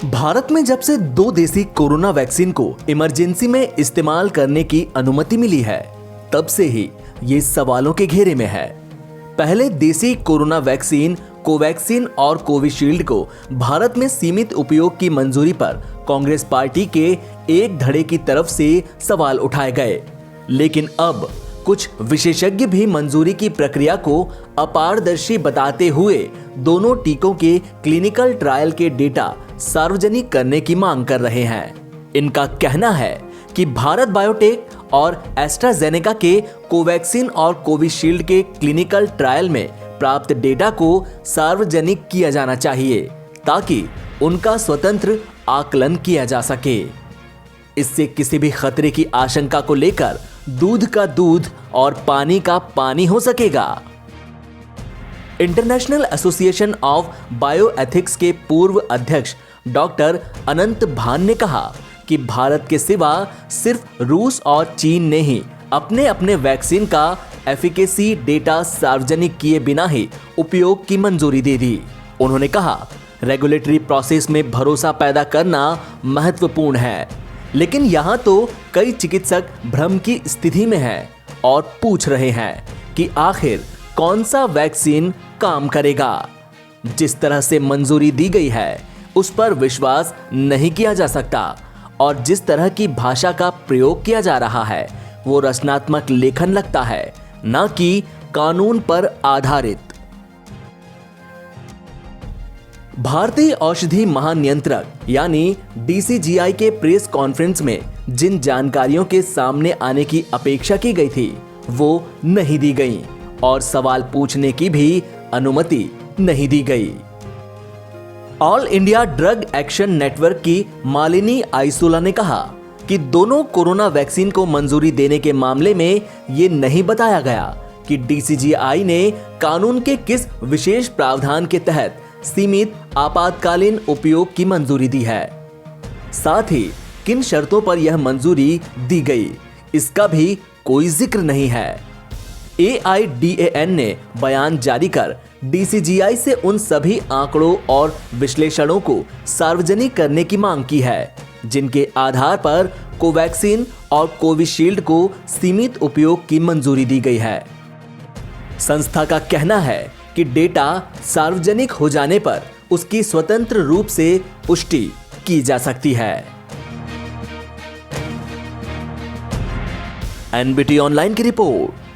भारत में जब से 2 देसी कोरोना वैक्सीन को इमरजेंसी में इस्तेमाल करने की अनुमति मिली है, तब से ही ये सवालों के घेरे में है। पहले देसी कोरोना वैक्सीन कोवैक्सीन और कोविशील्ड को भारत में सीमित उपयोग की मंजूरी पर कांग्रेस पार्टी के एक धड़े की तरफ से सवाल उठाए गए, लेकिन अब कुछ विशेषज्ञ भी मंजूरी की प्रक्रिया को अपारदर्शी बताते हुए दोनों टीकों के क्लिनिकल ट्रायल के डेटा सार्वजनिक करने की मांग कर रहे हैं। इनका कहना है कि भारत बायोटेक और एस्ट्राजेनेका के कोवैक्सीन और कोविशील्ड के क्लिनिकल ट्रायल में प्राप्त डेटा को सार्वजनिक किया जाना चाहिए ताकि उनका स्वतंत्र आकलन किया जा सके। इससे किसी भी खतरे की आशंका को लेकर दूध का दूध और पानी का पानी हो सकेगा। इंटरनेशनल एसोसिएशन ऑफ बायोएथिक्स के पूर्व अध्यक्ष डॉक्टर अनंत भान ने कहा कि भारत के सिवा सिर्फ रूस और चीन ने ही अपने अपने वैक्सीन का एफिकेसी डेटा सार्वजनिक किए बिना ही उपयोग की मंजूरी दे दी। उन्होंने कहा, रेगुलेटरी प्रोसेस में भरोसा पैदा करना महत्वपूर्ण है, लेकिन यहाँ तो कई चिकित्सक भ्रम की स्थिति में हैं और पूछ रहे हैं कि आखिर कौन सा वैक्सीन काम करेगा। जिस तरह से मंजूरी दी गई है उस पर विश्वास नहीं किया जा सकता और जिस तरह की भाषा का प्रयोग किया जा रहा है वो रचनात्मक लेखन लगता है, न कि कानून पर आधारित। भारतीय औषधि महानियंत्रक यानी डीसीजीआई के प्रेस कॉन्फ्रेंस में जिन जानकारियों के सामने आने की अपेक्षा की गई थी वो नहीं दी गई और सवाल पूछने की भी अनुमति नहीं दी गई। All India drug action network की मालिनी आइसोला ने कहा कि दोनों कोरोना वैक्सीन को मंजूरी देने के मामले में ये नहीं बताया गया कि डीसीजीआई ने कानून के किस विशेष प्रावधान के तहत सीमित आपातकालीन उपयोग की मंजूरी दी है। साथ ही किन शर्तों पर यह मंजूरी दी गई इसका भी कोई जिक्र नहीं है। AIDAN ने बयान जारी कर डीसीजीआई से उन सभी आंकड़ों और विश्लेषणों को सार्वजनिक करने की मांग की है जिनके आधार पर कोवैक्सीन और कोविशील्ड को सीमित उपयोग की मंजूरी दी गई है। संस्था का कहना है कि डेटा सार्वजनिक हो जाने पर उसकी स्वतंत्र रूप से पुष्टि की जा सकती है। NBT ऑनलाइन की रिपोर्ट।